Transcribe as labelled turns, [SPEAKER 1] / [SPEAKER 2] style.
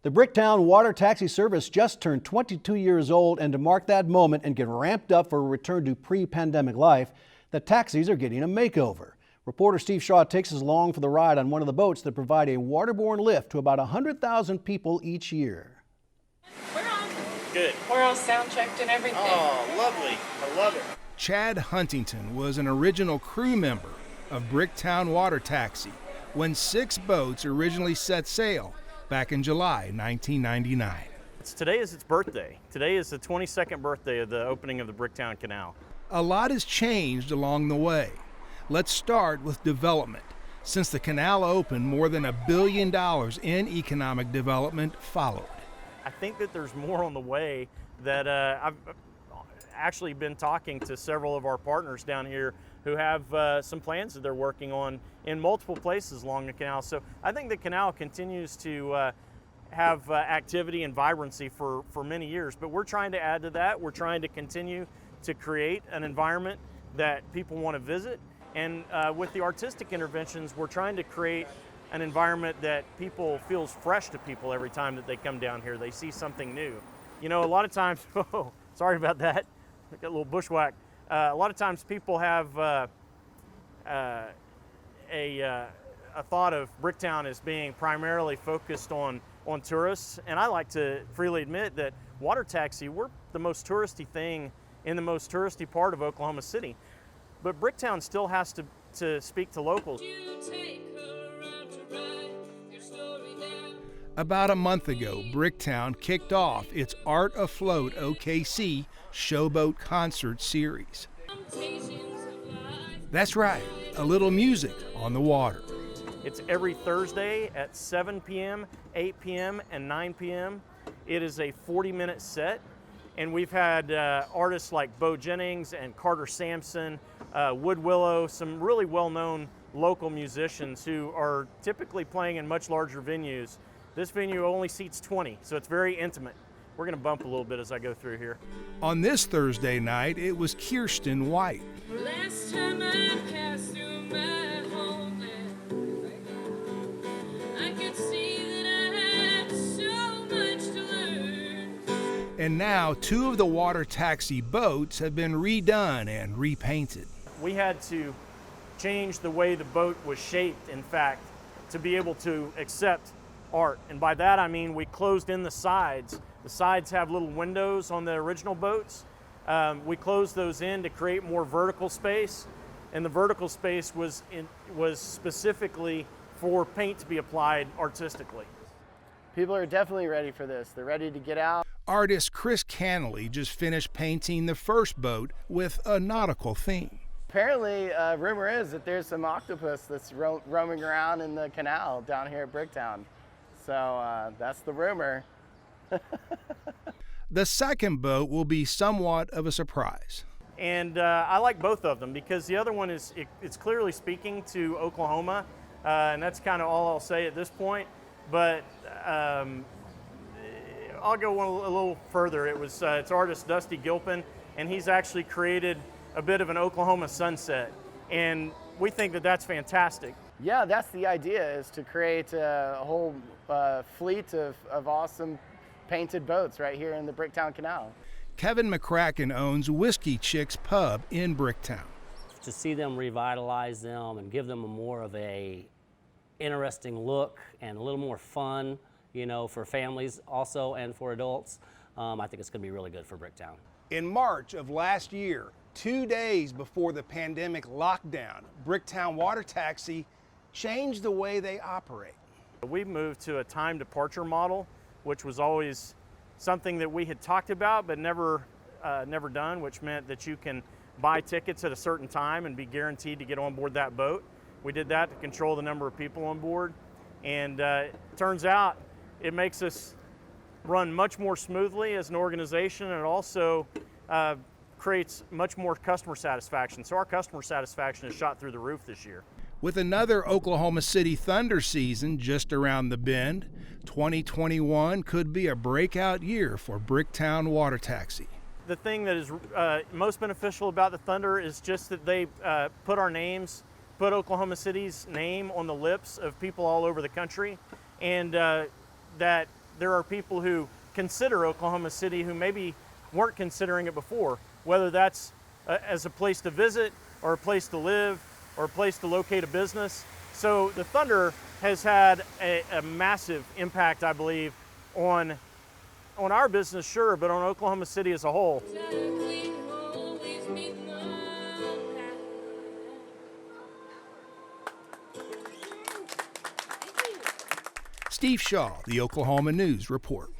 [SPEAKER 1] The Bricktown Water Taxi service just turned 22 years old, and to mark that moment and get ramped up for a return to pre-pandemic life, the taxis are getting a makeover. Reporter Steve Shaw takes us along for the ride on one of the boats that provide a waterborne lift to about 100,000 people each year.
[SPEAKER 2] We're on.
[SPEAKER 3] Good.
[SPEAKER 2] We're all sound checked and everything.
[SPEAKER 3] Oh, lovely. I love it.
[SPEAKER 4] Chad Huntington was an original crew member of Bricktown Water Taxi when 6 boats originally set sail back in July 1999.
[SPEAKER 3] Today is its birthday. Today is the 22nd birthday of the opening of the Bricktown Canal.
[SPEAKER 4] A lot has changed along the way. Let's start with development. Since the canal opened, more than $1 billion in economic development followed.
[SPEAKER 3] I think that there's more on the way. That I've actually been talking to several of our partners down here who have some plans that they're working on in multiple places along the canal. So I think the canal continues to have activity and vibrancy for many years, but we're trying to add to that. We're trying to continue to create an environment that people want to visit. And with the artistic interventions, we're trying to create an environment that people feels fresh to people every time that they come down here. They see something new. You know, a lot of times, oh, sorry about that, I got a little bushwhack. A lot of times people have a thought of Bricktown as being primarily focused on tourists, and I like to freely admit that water taxi, we're the most touristy thing in the most touristy part of Oklahoma City. But Bricktown still has to speak to locals.
[SPEAKER 4] About a month ago, Bricktown kicked off its Art Afloat OKC Showboat Concert Series. That's right, a little music on the water.
[SPEAKER 3] It's every Thursday at 7 p.m., 8 p.m., and 9 p.m. It is a 40-minute set, and we've had artists like Bo Jennings and Carter Sampson, Wood Willow, some really well-known local musicians who are typically playing in much larger venues. This venue only seats 20, so it's very intimate. We're going to bump a little bit as I go through here.
[SPEAKER 4] On this Thursday night, it was Kirsten White.
[SPEAKER 2] Last time I passed through my homeland, I could see that I had so much to learn.
[SPEAKER 4] And now 2 of the water taxi boats have been redone and repainted.
[SPEAKER 3] We had to change the way the boat was shaped, in fact, to be able to accept art. And by that I mean we closed in the sides. The sides have little windows on the original boats. We closed those in to create more vertical space, and the vertical space was specifically for paint to be applied artistically.
[SPEAKER 5] People are definitely ready for this. They're ready to get out.
[SPEAKER 4] Artist Chris Cannelly just finished painting the first boat with a nautical theme.
[SPEAKER 5] Apparently, rumor is that there's some octopus that's roaming around in the canal down here at Bricktown. So that's the rumor.
[SPEAKER 4] The second boat will be somewhat of a surprise.
[SPEAKER 3] And I like both of them because the other one it's clearly speaking to Oklahoma, and that's kind of all I'll say at this point. But I'll go a little further. It's artist Dusty Gilpin, and he's actually created a bit of an Oklahoma sunset, and we think that that's fantastic.
[SPEAKER 5] Yeah, that's the idea, is to create a whole fleet of awesome painted boats right here in the Bricktown Canal.
[SPEAKER 4] Kevin McCracken owns Whiskey Chicks Pub in Bricktown.
[SPEAKER 6] To see them revitalize them and give them a more of a interesting look and a little more fun, you know, for families also and for adults, I think it's going to be really good for Bricktown.
[SPEAKER 4] In March of last year, 2 days before the pandemic lockdown, Bricktown Water Taxi changed the way they operate.
[SPEAKER 3] We moved to a time departure model, which was always something that we had talked about but never done, which meant that you can buy tickets at a certain time and be guaranteed to get on board that boat. We did that to control the number of people on board, and it turns out it makes us run much more smoothly as an organization, and it also creates much more customer satisfaction. So our customer satisfaction is shot through the roof this year.
[SPEAKER 4] With another Oklahoma City Thunder season just around the bend, 2021 could be a breakout year for Bricktown Water Taxi.
[SPEAKER 3] The thing that is most beneficial about the Thunder is just that they put Oklahoma City's name on the lips of people all over the country, and that there are people who consider Oklahoma City who maybe weren't considering it before, whether that's as a place to visit or a place to live or a place to locate a business. So the thunder has had a massive impact, I believe, on our business, sure, but on Oklahoma City as a whole.
[SPEAKER 2] Exactly, always be the path.
[SPEAKER 4] Steve Shaw, the Oklahoma News Report.